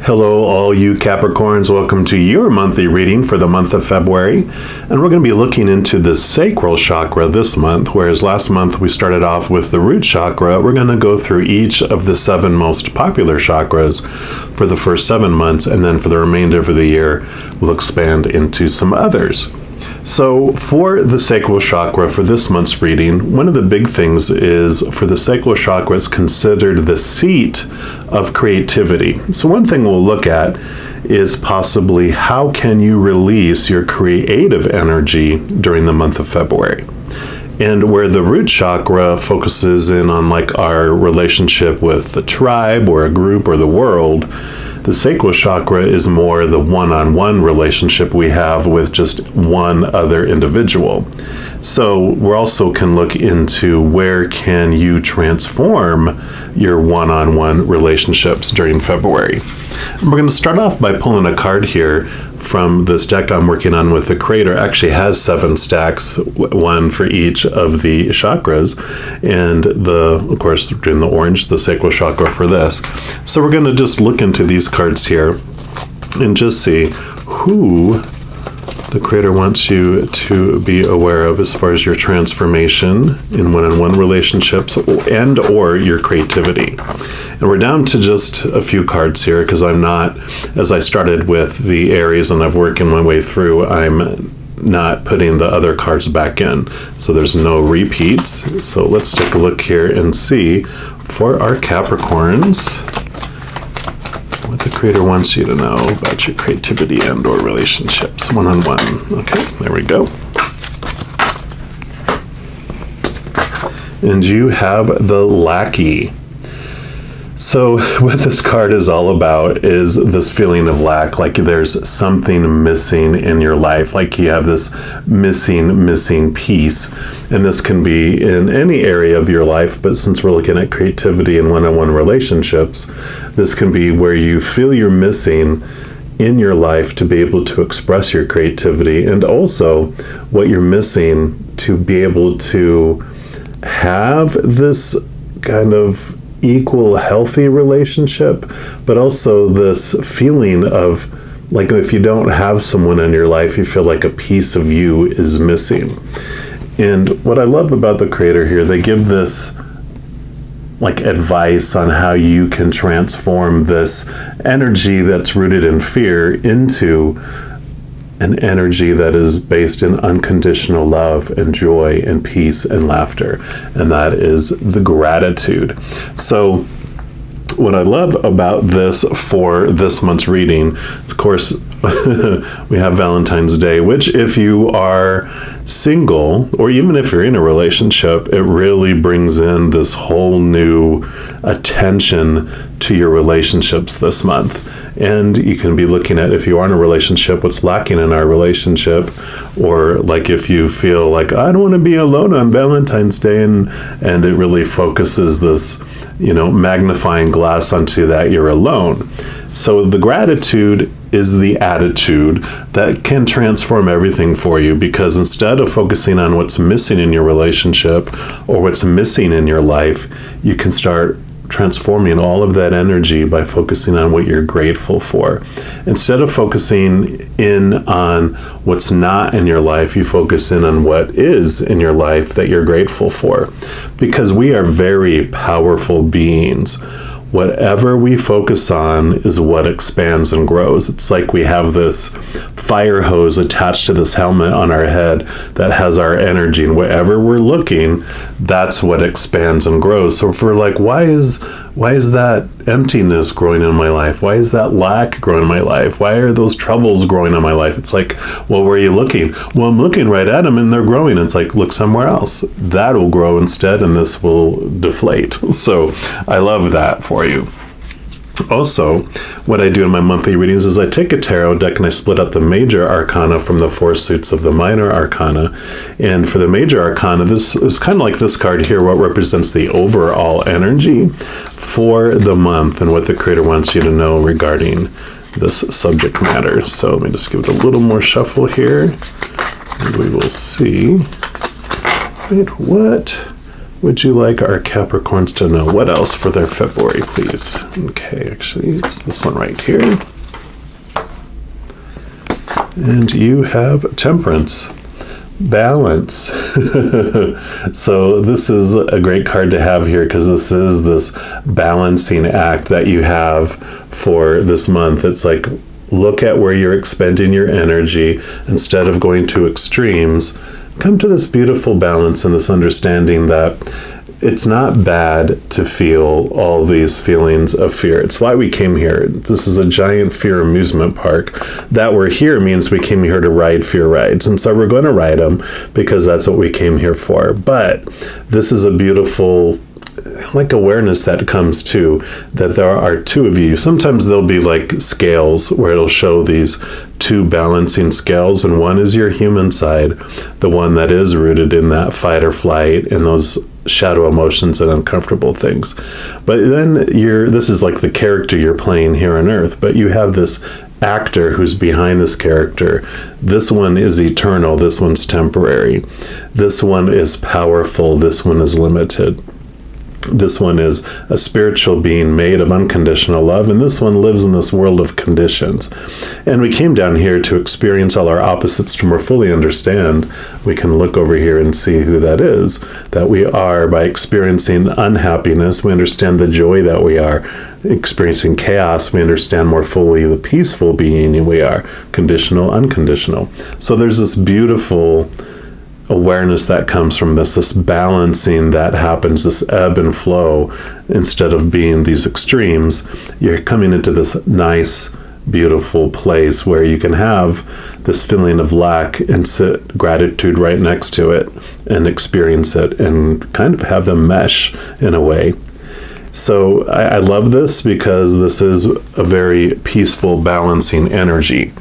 Hello, all you Capricorns. Welcome to your monthly reading for the month of February. And we're going to be looking into the Sacral Chakra this month, whereas last month we started off with the Root Chakra. We're going to go through each of the 7 most popular chakras for the first 7 months, and then for the remainder of the year, we'll expand into some others. So for the Sacral Chakra, for this month's reading, one of the big things is for the Sacral Chakra, it's considered the seat of creativity. So one thing we'll look at is possibly how can you release your creative energy during the month of February. And where the Root Chakra focuses in on like our relationship with the tribe or a group or the world, the Sacral Chakra is more the one-on-one relationship we have with just one other individual. So we also can look into where can you transform your one-on-one relationships during February. And we're going to start off by pulling a card here from this deck I'm working on with the creator. Actually has 7 stacks, one for each of the chakras, and of course doing the orange, the Sacral Chakra for this. So we're going to just look into these cards here and just see who the creator wants you to be aware of as far as your transformation in one-on-one relationships and or your creativity. And we're down to just a few cards here because I'm not, as I started with the Aries and I've worked my way through, I'm not putting the other cards back in. So there's no repeats. So let's take a look here and see for our Capricorns what the creator wants you to know about your creativity and or relationships one-on-one. Okay, there we go. And you have the Lackey. So what this card is all about is this feeling of lack, like there's something missing in your life, like you have this missing piece. And this can be in any area of your life, but since we're looking at creativity and one-on-one relationships, this can be where you feel you're missing in your life to be able to express your creativity, and also what you're missing to be able to have this kind of equal, healthy relationship, but also this feeling of like if you don't have someone in your life, you feel like a piece of you is missing. And what I love about the creator here, they give this like advice on how you can transform this energy that's rooted in fear into an energy that is based in unconditional love and joy and peace and laughter. And that is the gratitude. So what I love about this for this month's reading, of course, we have Valentine's Day, which if you are single or even if you're in a relationship, it really brings in this whole new attention to your relationships this month. And you can be looking at, if you are in a relationship, what's lacking in our relationship, or like if you feel like, I don't want to be alone on Valentine's Day, and it really focuses this, magnifying glass onto that you're alone. So the gratitude is the attitude that can transform everything for you, because instead of focusing on what's missing in your relationship or what's missing in your life, you can start transforming all of that energy by focusing on what you're grateful for. Instead of focusing in on what's not in your life, you focus in on what is in your life that you're grateful for. Because we are very powerful beings. Whatever we focus on is what expands and grows. It's like we have this fire hose attached to this helmet on our head that has our energy, and wherever we're looking, that's what expands and grows. So if we're like, why is that emptiness growing in my life? Why is that lack growing in my life? Why are those troubles growing in my life? It's like, well, where are you looking? Well, I'm looking right at them and they're growing. It's like, look somewhere else. That'll grow instead, and this will deflate. So I love that for you. Also, what I do in my monthly readings is I take a tarot deck and I split up the major arcana from the 4 suits of the minor arcana. And for the major arcana, this is kind of like this card here, what represents the overall energy for the month and what the creator wants you to know regarding this subject matter. So let me just give it a little more shuffle here, and we will see what would you like our Capricorns to know? What else for their February, please? Okay, actually, it's this one right here. And you have Temperance. Balance. So this is a great card to have here because this is this balancing act that you have for this month. It's like, look at where you're expending your energy. Instead of going to extremes, come to this beautiful balance and this understanding that it's not bad to feel all these feelings of fear. It's why we came here. This is a giant fear amusement park. That we're here means we came here to ride fear rides. And so we're going to ride them because that's what we came here for. But this is a beautiful awareness that comes to that there are two of you. Sometimes there'll be like scales where it'll show these two balancing scales, and one is your human side, the one that is rooted in that fight or flight and those shadow emotions and uncomfortable things. But then this is like the character you're playing here on Earth, but you have this actor who's behind this character. This one is eternal, this one's temporary. This one is powerful, this one is limited. This one is a spiritual being made of unconditional love, and this one lives in this world of conditions. And we came down here to experience all our opposites to more fully understand. We can look over here and see who that is, that we are. By experiencing unhappiness, we understand the joy that we are. Experiencing chaos, we understand more fully the peaceful being we are. Conditional, unconditional. So there's this beautiful awareness that comes from this balancing that happens, this ebb and flow. Instead of being these extremes, you're coming into this nice, beautiful place where you can have this feeling of lack and sit gratitude right next to it and experience it and kind of have them mesh in a way. So I love this because this is a very peaceful, balancing energy.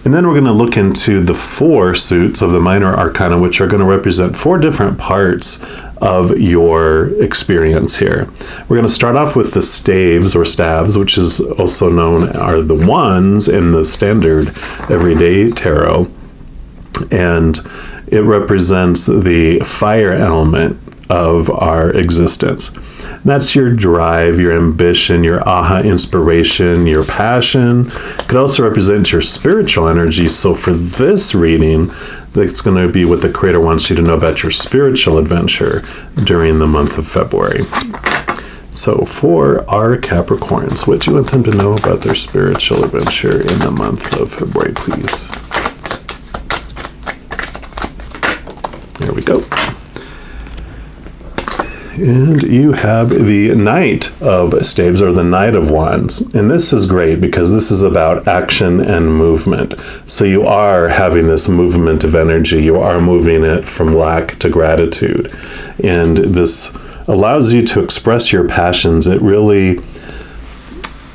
And then we're going to look into the 4 suits of the minor arcana, which are going to represent 4 different parts of your experience here. We're going to start off with the staves or staves, which is also known are the wands in the standard everyday tarot. And it represents the fire element of our existence. That's your drive, your ambition, your aha inspiration, your passion. It could also represent your spiritual energy. So for this reading, that's going to be what the Creator wants you to know about your spiritual adventure during the month of February. So for our Capricorns, what do you want them to know about their spiritual adventure in the month of February, please? There we go. And you have the Knight of Staves, or the Knight of Wands. And this is great because this is about action and movement. So you are having this movement of energy. You are moving it from lack to gratitude. And this allows you to express your passions. It really,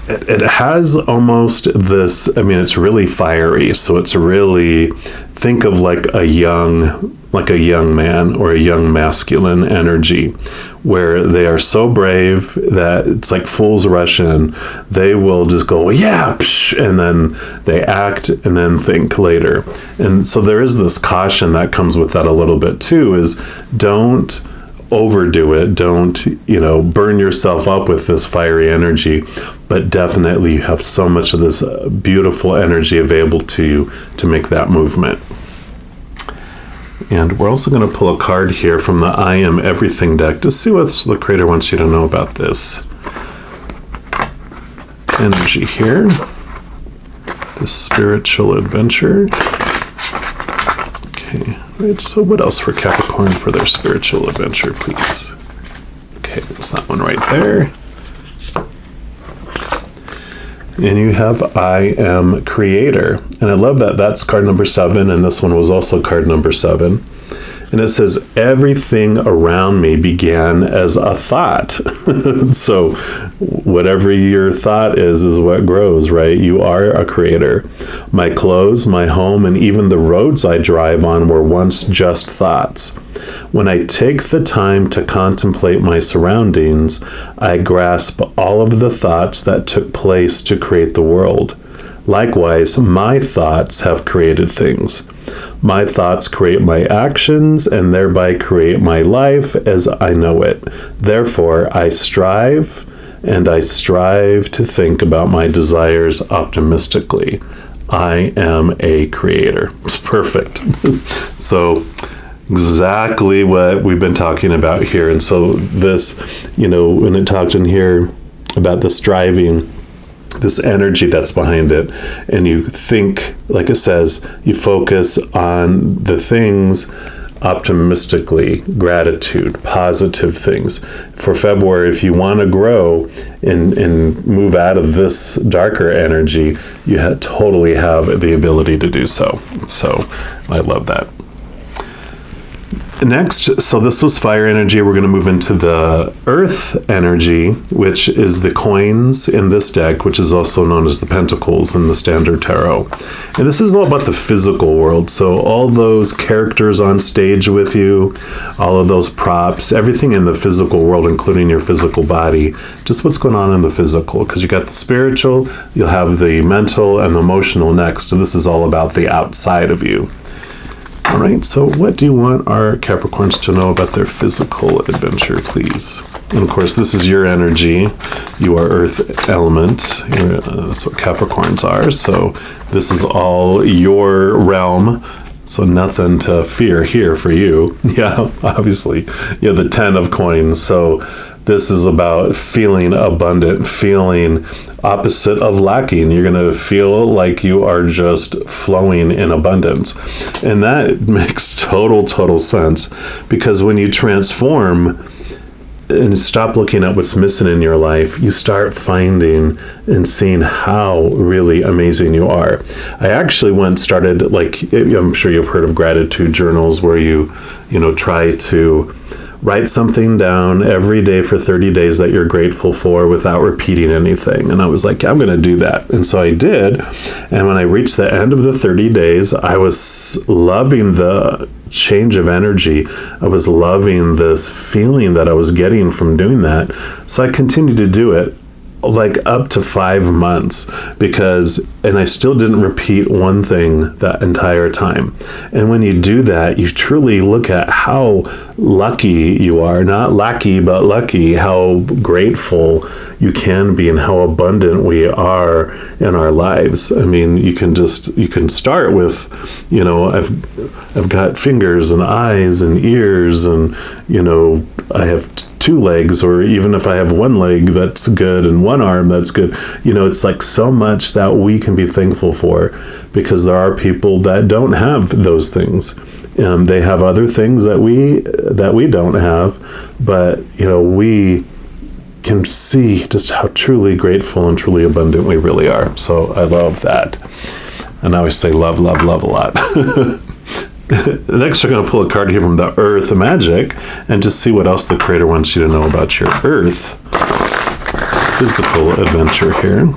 it has almost this, it's really fiery. So it's really, think of like a young man or a young masculine energy, where they are so brave that it's like fools rush in. They will just go, yeah, psh, and then they act and then think later. And so there is this caution that comes with that a little bit too, is don't overdo it. Don't, burn yourself up with this fiery energy, but definitely you have so much of this beautiful energy available to you to make that movement. And we're also going to pull a card here from the I Am Everything deck to see what the Creator wants you to know about this energy here. The spiritual adventure. Okay, right, so what else for Capricorn for their spiritual adventure, please? Okay, there's that one right there. And you have I Am Creator. And I love that that's card number 7, and this one was also card number 7. And it says, everything around me began as a thought. So whatever your thought is what grows, right? You are a creator. My clothes, my home, and even the roads I drive on were once just thoughts. When I take the time to contemplate my surroundings, I grasp all of the thoughts that took place to create the world. Likewise, my thoughts have created things. My thoughts create my actions and thereby create my life as I know it. Therefore, I strive to think about my desires optimistically. I am a creator. It's perfect. So exactly what we've been talking about here. And so this, when it talked in here about the striving, this energy that's behind it, and you think, like it says, you focus on the things optimistically, gratitude, positive things. For February, if you want to grow and move out of this darker energy, you totally have the ability to do so. So I love that. Next, so this was fire energy. We're going to move into the earth energy, which is the coins in this deck, which is also known as the pentacles in the standard tarot. And this is all about the physical world. So all those characters on stage with you, all of those props, everything in the physical world, including your physical body, just what's going on in the physical. Because you got the spiritual, you'll have the mental and the emotional next. So this is all about the outside of you. All right, so what do you want our Capricorns to know about their physical adventure, please? And of course, this is your energy. You are earth element. That's what Capricorns are. So this is all your realm. So nothing to fear here for you. Yeah, obviously. You have the 10 of coins. So this is about feeling abundant, feeling opposite of lacking. You're going to feel like you are just flowing in abundance. And that makes total sense, because when you transform and stop looking at what's missing in your life, you start finding and seeing how really amazing you are. I actually once started, like, I'm sure you've heard of gratitude journals, where you try to write something down every day for 30 days that you're grateful for without repeating anything. And I was like, I'm going to do that. And so I did. And when I reached the end of the 30 days, I was loving the change of energy. I was loving this feeling that I was getting from doing that. So I continued to do it, like up to 5 months, and I still didn't repeat one thing that entire time. And when you do that, you truly look at how lucky you are, not lucky, but lucky, how grateful you can be and how abundant we are in our lives. I mean, you can start with, I've got fingers and eyes and ears, and, I have 2 legs, or even if I have 1 leg, that's good, and 1 arm, that's good. It's like so much that we can be thankful for, because there are people that don't have those things. They have other things that we don't have, but we can see just how truly grateful and truly abundant we really are. So I love that. And I always say love, love, love a lot. Next, we're going to pull a card here from the Earth Magic and just see what else the Creator wants you to know about your Earth physical adventure here.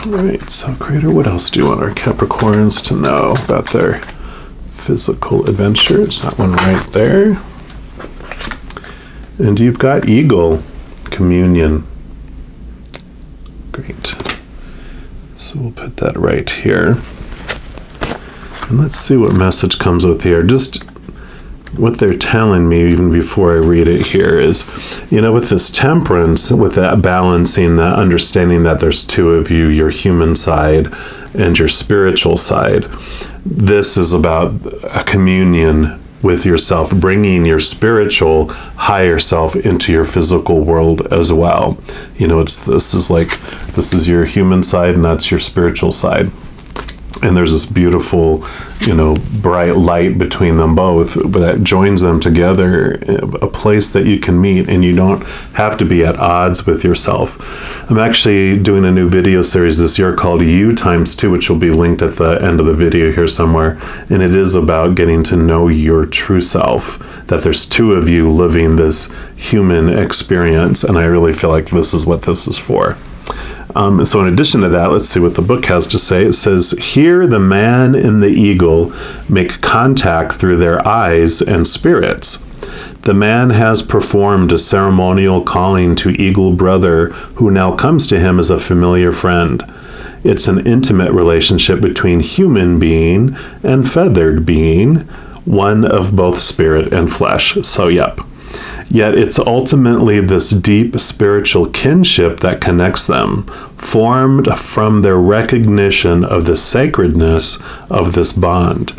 All right, so Creator, what else do you want our Capricorns to know about their physical adventure? It's that one right there. And you've got Eagle, Communion. Great. So we'll put that right here. And let's see what message comes with here. Just what they're telling me, even before I read it here, is, with this Temperance, with that balancing, that understanding that there's 2 of you, your human side and your spiritual side. This is about a communion with yourself, bringing your spiritual higher self into your physical world as well. This is your human side, and that's your spiritual side. And there's this beautiful, bright light between them both that joins them together, a place that you can meet, and you don't have to be at odds with yourself. I'm actually doing a new video series this year called You x2, which will be linked at the end of the video here somewhere. And it is about getting to know your true self, that there's 2 of you living this human experience. And I really feel like this is what this is for. So in addition to that, let's see what the book has to say. It says, here the man and the eagle make contact through their eyes and spirits. The man has performed a ceremonial calling to Eagle Brother, who now comes to him as a familiar friend. It's an intimate relationship between human being and feathered being, one of both spirit and flesh. So, yep. Yet it's ultimately this deep spiritual kinship that connects them, formed from their recognition of the sacredness of this bond.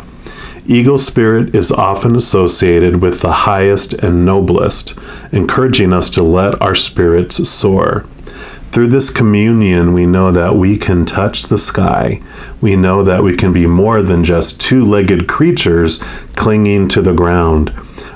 Eagle spirit is often associated with the highest and noblest, encouraging us to let our spirits soar. Through this communion, we know that we can touch the sky. We know that we can be more than just two-legged creatures clinging to the ground.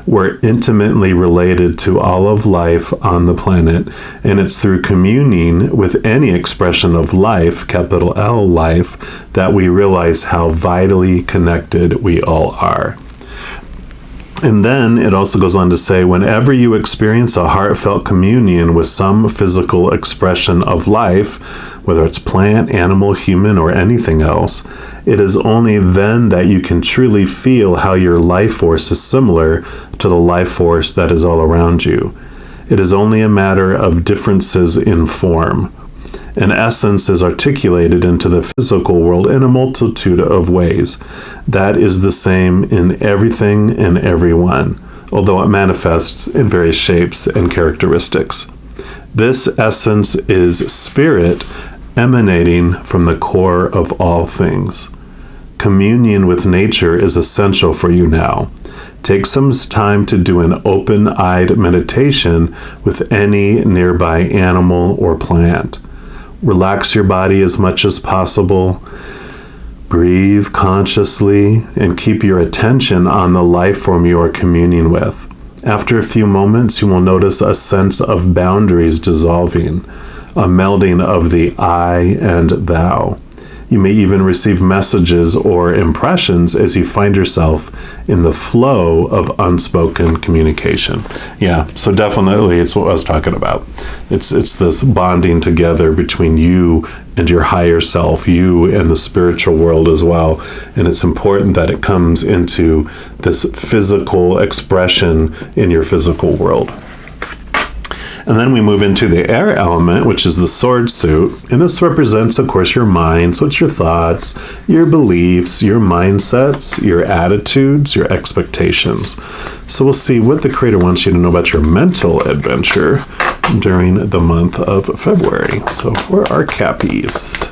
We're intimately related to all of life on the planet, and it's through communing with any expression of life, capital L life, that we realize how vitally connected we all are. And then it also goes on to say, whenever you experience a heartfelt communion with some physical expression of life, whether it's plant, animal, human, or anything else, it is only then that you can truly feel how your life force is similar to the life force that is all around you. It is only a matter of differences in form. An essence is articulated into the physical world in a multitude of ways. That is the same in everything and everyone, although it manifests in various shapes and characteristics. This essence is spirit emanating from the core of all things. Communion with nature is essential for you now. Take some time to do an open-eyed meditation with any nearby animal or plant. Relax your body as much as possible. Breathe consciously and keep your attention on the life form you are communing with. After a few moments, you will notice a sense of boundaries dissolving, a melding of the I and thou. You may even receive messages or impressions as you find yourself in the flow of unspoken communication. Yeah, so definitely it's what I was talking about. It's this bonding together between you and your higher self, you and the spiritual world as well. And it's important that it comes into this physical expression in your physical world. And then we move into the air element, which is the sword suit. And this represents, of course, your mind. So it's your thoughts, your beliefs, your mindsets, your attitudes, your expectations. So we'll see what the Creator wants you to know about your mental adventure during the month of February. So for our Cappies,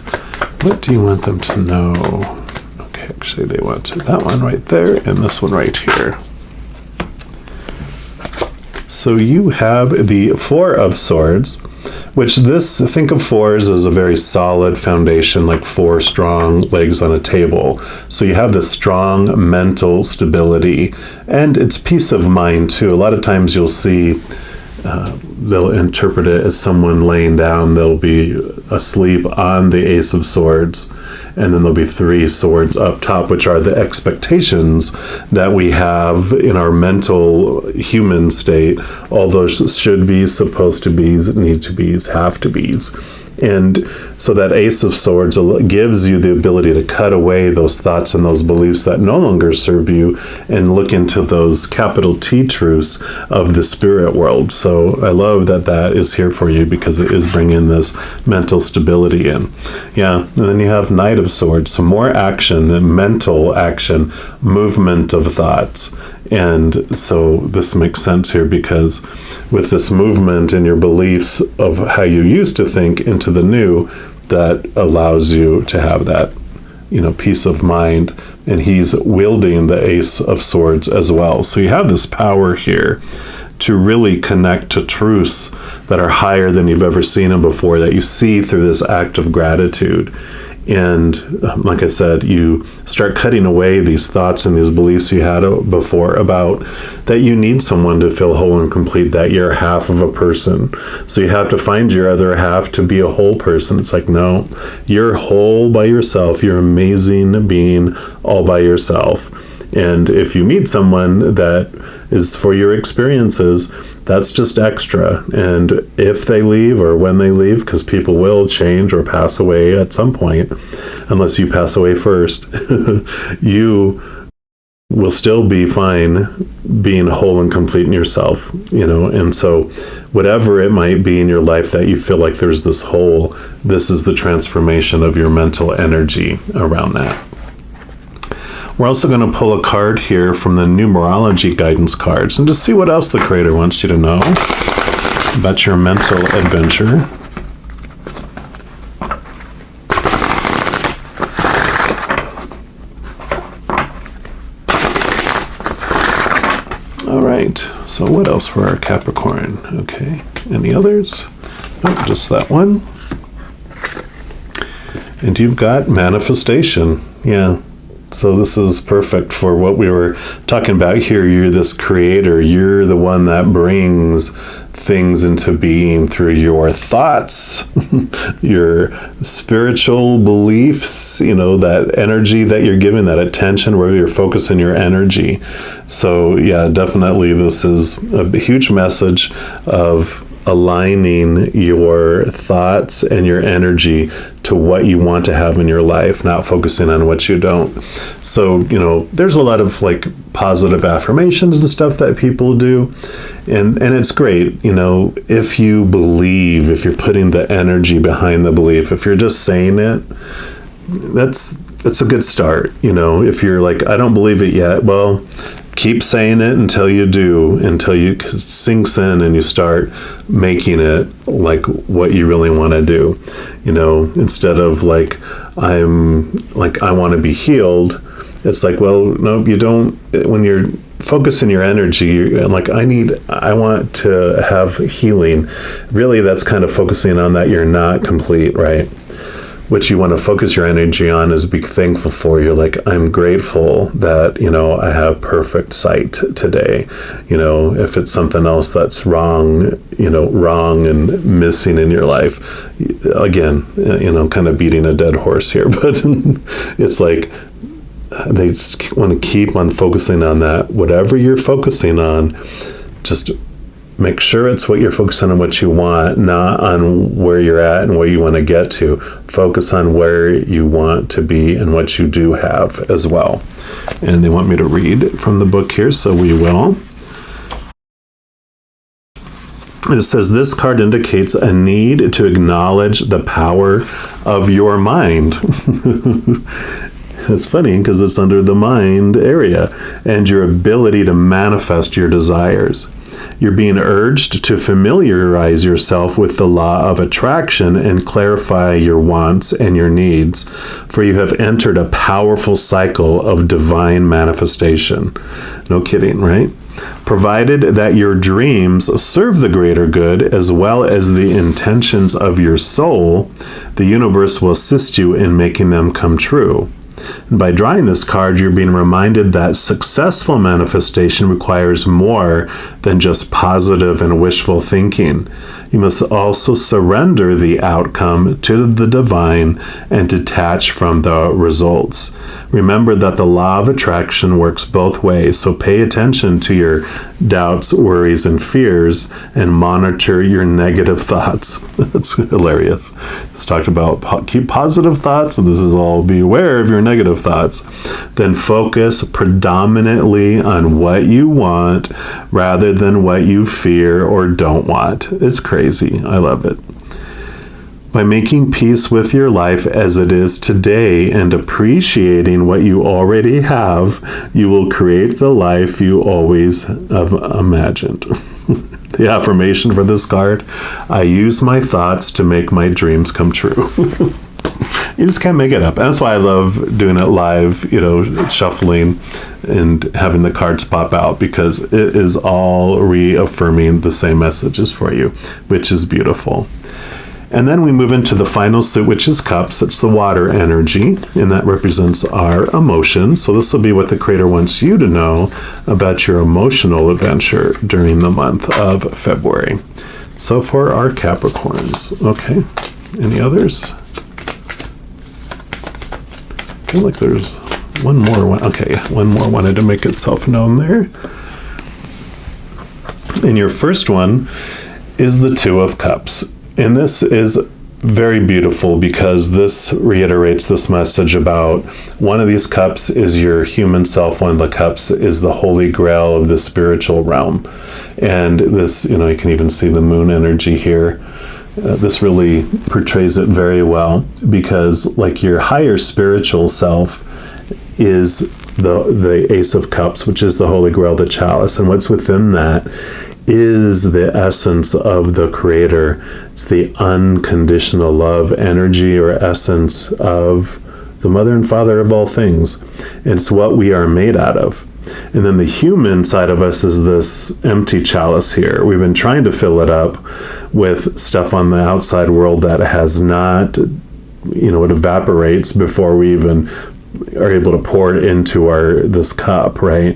what do you want them to know? Okay, actually they want that one right there and this one right here. So you have the Four of Swords, which think of fours as a very solid foundation, like four strong legs on a table. So you have this strong mental stability, and it's peace of mind too. A lot of times you'll see they'll interpret it as someone laying down. They'll be asleep on the Ace of Swords, and then there'll be three swords up top, which are the expectations that we have in our mental human state. All those should be, supposed to be, need to be, have to be. And so that Ace of Swords gives you the ability to cut away those thoughts and those beliefs that no longer serve you and look into those capital T truths of the spirit world. So I love that that is here for you because it is bringing this mental stability in. Yeah, and then you have Knight of Swords, some more action, mental action, movement of thoughts. And so this makes sense here because with this movement in your beliefs of how you used to think into the new, that allows you to have that, peace of mind. And he's wielding the Ace of Swords as well. So you have this power here to really connect to truths that are higher than you've ever seen them before, that you see through this act of gratitude. And like I said, you start cutting away these thoughts and these beliefs you had before about that you need someone to feel whole and complete, that you're half of a person. So you have to find your other half to be a whole person. It's like, no, you're whole by yourself. You're amazing being all by yourself. And if you meet someone that is for your experiences, that's just extra. And if they leave or when they leave, because people will change or pass away at some point, unless you pass away first, you will still be fine being whole and complete in yourself, and so whatever it might be in your life that you feel like there's this hole, this is the transformation of your mental energy around that. We're also going to pull a card here from the numerology guidance cards and just see what else the Creator wants you to know about your mental adventure. All right, so what else for our Capricorn? Okay, any others? Nope, just that one. And you've got manifestation. Yeah, so this is perfect for what we were talking about here. You're this creator. You're the one that brings things into being through your thoughts, your spiritual beliefs, that energy that you're giving, that attention, where you're focusing your energy. So yeah, definitely this is a huge message of aligning your thoughts and your energy to what you want to have in your life, not focusing on what you don't. So, there's a lot of like positive affirmations and stuff that people do. And it's great, if you believe, if you're putting the energy behind the belief, if you're just saying it, that's a good start. If you're like, I don't believe it yet, well, keep saying it until you do, until it sinks in and you start making it like what you really want to do. Instead of like, I want to be healed. It's like, well, no, you don't. When you're focusing your energy, like, I want to have healing. Really, that's kind of focusing on that you're not complete, right? What you want to focus your energy on is be thankful for. You're like, I'm grateful that, I have perfect sight today. If it's something else that's wrong and missing in your life, again, kind of beating a dead horse here, but it's like, they just want to keep on focusing on that. Whatever you're focusing on, just make sure it's what you're focusing on, what you want, not on where you're at and where you want to get to. Focus on where you want to be and what you do have as well. And they want me to read from the book here, so we will. It says, this card indicates a need to acknowledge the power of your mind. It's funny because it's under the mind area, and your ability to manifest your desires. You're being urged to familiarize yourself with the law of attraction and clarify your wants and your needs, for you have entered a powerful cycle of divine manifestation. No kidding, right? Provided that your dreams serve the greater good as well as the intentions of your soul, the universe will assist you in making them come true. And by drawing this card, you're being reminded that successful manifestation requires more than just positive and wishful thinking. You must also surrender the outcome to the divine and detach from the results. Remember that the law of attraction works both ways, so pay attention to your doubts, worries, and fears, and monitor your negative thoughts. That's hilarious. It's talked about keep positive thoughts, and this is all be aware of your negative thoughts. Then focus predominantly on what you want rather than what you fear or don't want. It's crazy. I love it. By making peace with your life as it is today and appreciating what you already have, you will create the life you always have imagined. The affirmation for this card: I use my thoughts to make my dreams come true. You just can't make it up. That's why I love doing it live, shuffling and having the cards pop out, because it is all reaffirming the same messages for you, which is beautiful. And then we move into the final suit, which is Cups. It's the water energy, and that represents our emotions. So this will be what the Creator wants you to know about your emotional adventure during the month of February. So for our Capricorns. Okay. Any others? I feel like there's one more. Okay, one more wanted to make itself known there. And your first one is the Two of Cups. And this is very beautiful, because this reiterates this message about one of these cups is your human self, one of the cups is the holy grail of the spiritual realm. And this, you can even see the moon energy here. This really portrays it very well, because like your higher spiritual self is the Ace of Cups, which is the Holy Grail, the chalice. And what's within that is the essence of the Creator. It's the unconditional love energy or essence of the Mother and Father of all things. It's what we are made out of. And then the human side of us is this empty chalice here. We've been trying to fill it up with stuff on the outside world that has not, it evaporates before we even are able to pour it into this cup, right?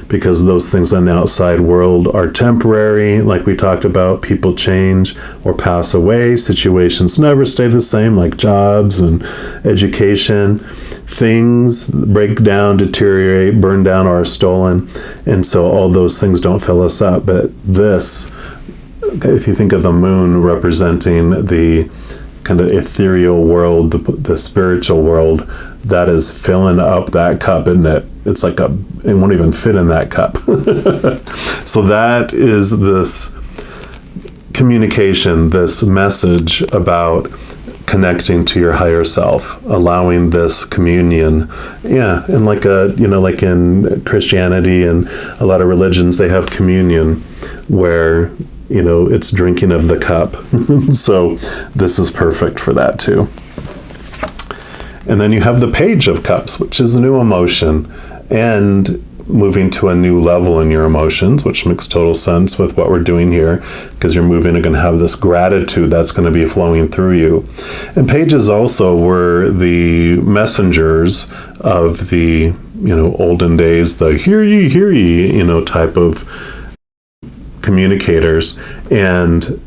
Because those things on the outside world are temporary, like we talked about. People change or pass away. Situations never stay the same, like jobs and education. Things break down, deteriorate, burn down, or are stolen. And so all those things don't fill us up. But this, if you think of the moon representing the kind of ethereal world, the spiritual world, that is filling up that cup, isn't it? It's like it won't even fit in that cup. So that is this communication, this message about connecting to your higher self, allowing this communion. Yeah, and like in Christianity and a lot of religions, they have communion where it's drinking of the cup. So this is perfect for that too. And then you have the Page of Cups, which is a new emotion and moving to a new level in your emotions, which makes total sense with what we're doing here, because you're moving and going to have this gratitude that's going to be flowing through you. And pages also were the messengers of the, olden days, the hear ye, type of communicators. And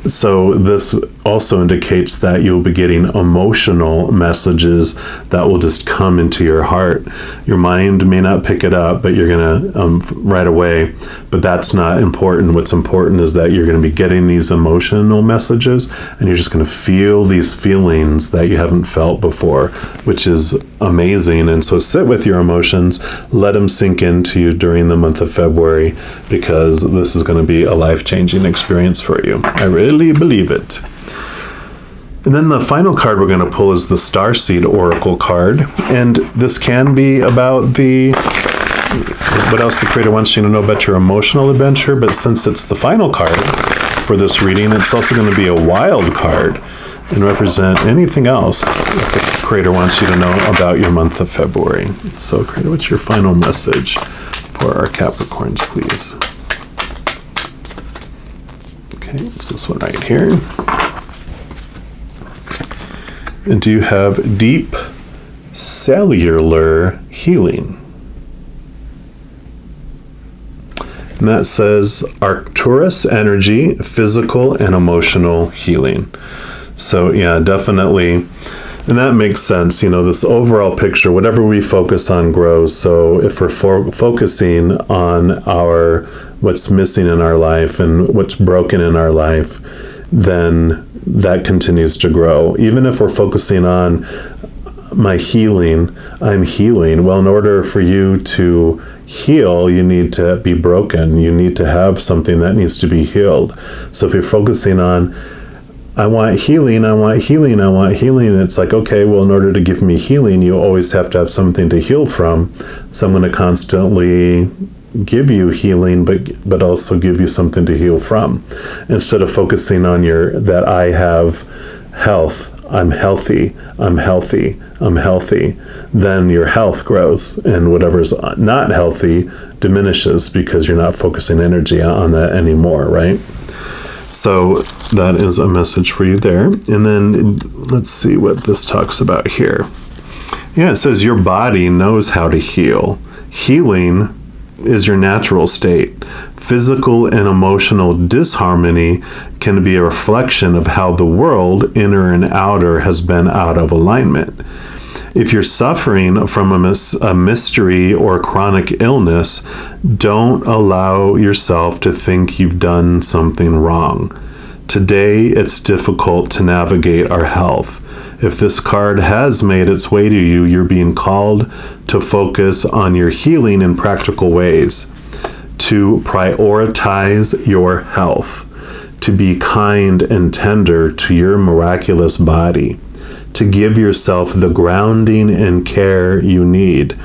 so this also indicates that you'll be getting emotional messages that will just come into your heart. Your mind may not pick it up, but you're going to right away. But that's not important. What's important is that you're going to be getting these emotional messages, and you're just going to feel these feelings that you haven't felt before, which is amazing. And so sit with your emotions, let them sink into you during the month of February, because this is going to be a life-changing experience for you. I really believe it. And then the final card we're going to pull is the Starseed Oracle card. And this can be about what else the Creator wants you to know about your emotional adventure. But since it's the final card for this reading, it's also going to be a wild card and represent anything else that the Creator wants you to know about your month of February. So, Creator, what's your final message for our Capricorns, please? Okay, it's this one right here. And do you have deep cellular healing? And that says Arcturus energy, physical and emotional healing. So yeah, definitely. And that makes sense. This overall picture, whatever we focus on grows. So if we're focusing on what's missing in our life and what's broken in our life, then that continues to grow. Even if we're focusing on my healing, I'm healing. Well, in order for you to heal, you need to be broken. You need to have something that needs to be healed. So if you're focusing on, I want healing, I want healing, I want healing, it's like, okay, well, in order to give me healing, you always have to have something to heal from. So I'm going to constantly give you healing, but also give you something to heal from. Instead of focusing on that I have health, I'm healthy, I'm healthy, I'm healthy, then your health grows, and whatever's not healthy diminishes because you're not focusing energy on that anymore, right? So that is a message for you there. And then let's see what this talks about here. Yeah, it says your body knows how to heal. Healing is your natural state. Physical and emotional disharmony can be a reflection of how the world, inner and outer, has been out of alignment. If you're suffering from a mystery or chronic illness, don't allow yourself to think you've done something wrong. Today, it's difficult to navigate our health. If this card has made its way to you, you're being called to focus on your healing in practical ways, to prioritize your health, to be kind and tender to your miraculous body, to give yourself the grounding and care you need,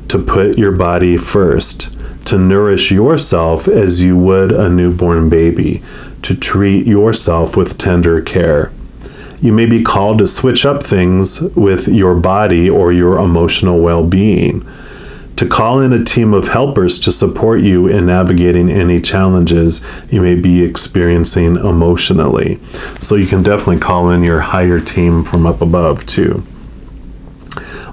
to put your body first, to nourish yourself as you would a newborn baby, to treat yourself with tender care. You may be called to switch up things with your body or your emotional well-being, to call in a team of helpers to support you in navigating any challenges you may be experiencing emotionally. So you can definitely call in your higher team from up above too.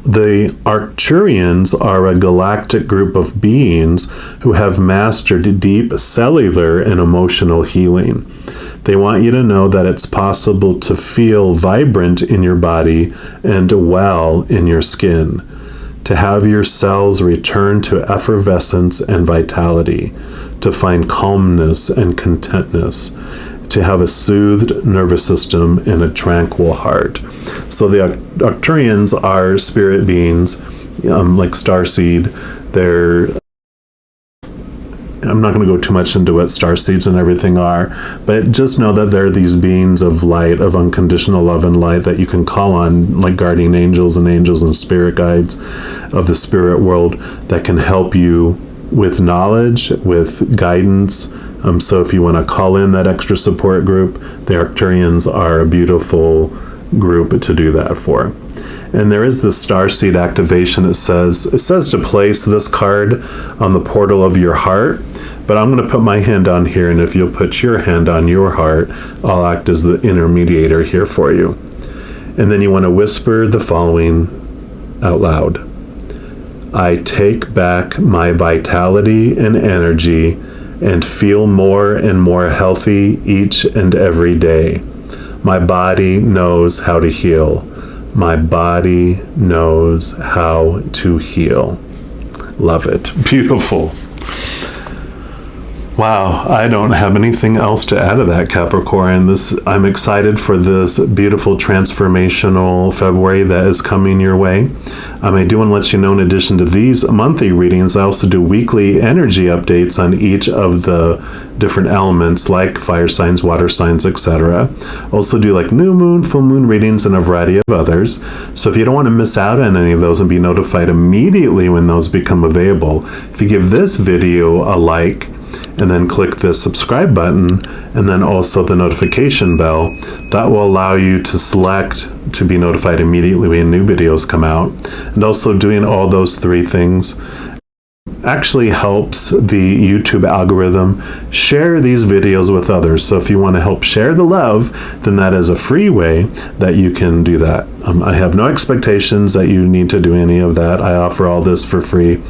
The Arcturians are a galactic group of beings who have mastered deep cellular and emotional healing. They want you to know that it's possible to feel vibrant in your body and well in your skin, to have your cells return to effervescence and vitality, to find calmness and contentness, to have a soothed nervous system and a tranquil heart. So the Arcturians are spirit beings, like Starseed. I'm not going to go too much into what starseeds and everything are, but just know that they're these beings of light, of unconditional love and light that you can call on, like guardian angels and spirit guides of the spirit world that can help you with knowledge, with guidance. So if you want to call in that extra support group, the Arcturians are a beautiful group to do that for. And there is this Starseed Activation. It says to place this card on the portal of your heart, but I'm going to put my hand on here, and if you'll put your hand on your heart, I'll act as the intermediator here for you. And then you want to whisper the following out loud. I take back my vitality and energy and feel more and more healthy each and every day. My body knows how to heal. My body knows how to heal. Love it. Beautiful. Wow, I don't have anything else to add to that, Capricorn. I'm excited for this beautiful transformational February that is coming your way. I do want to let you know, in addition to these monthly readings, I also do weekly energy updates on each of the different elements, like fire signs, water signs, etc. Also do like new moon, full moon readings, and a variety of others. So if you don't want to miss out on any of those and be notified immediately when those become available, if you give this video a like, and then click the subscribe button, and then also the notification bell, that will allow you to select to be notified immediately when new videos come out. And also doing all those three things actually helps the YouTube algorithm share these videos with others. So if you want to help share the love, then that is a free way that you can do that. I have no expectations that you need to do any of that. I offer all this for free.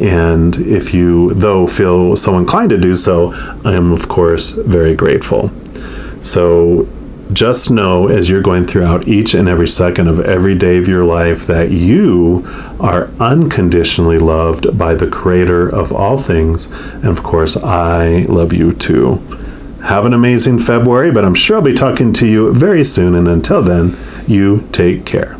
And if you, though, feel so inclined to do so, I am, of course, very grateful. So just know, as you're going throughout each and every second of every day of your life, that you are unconditionally loved by the Creator of all things. And of course, I love you too. Have an amazing February, but I'm sure I'll be talking to you very soon. And until then, you take care.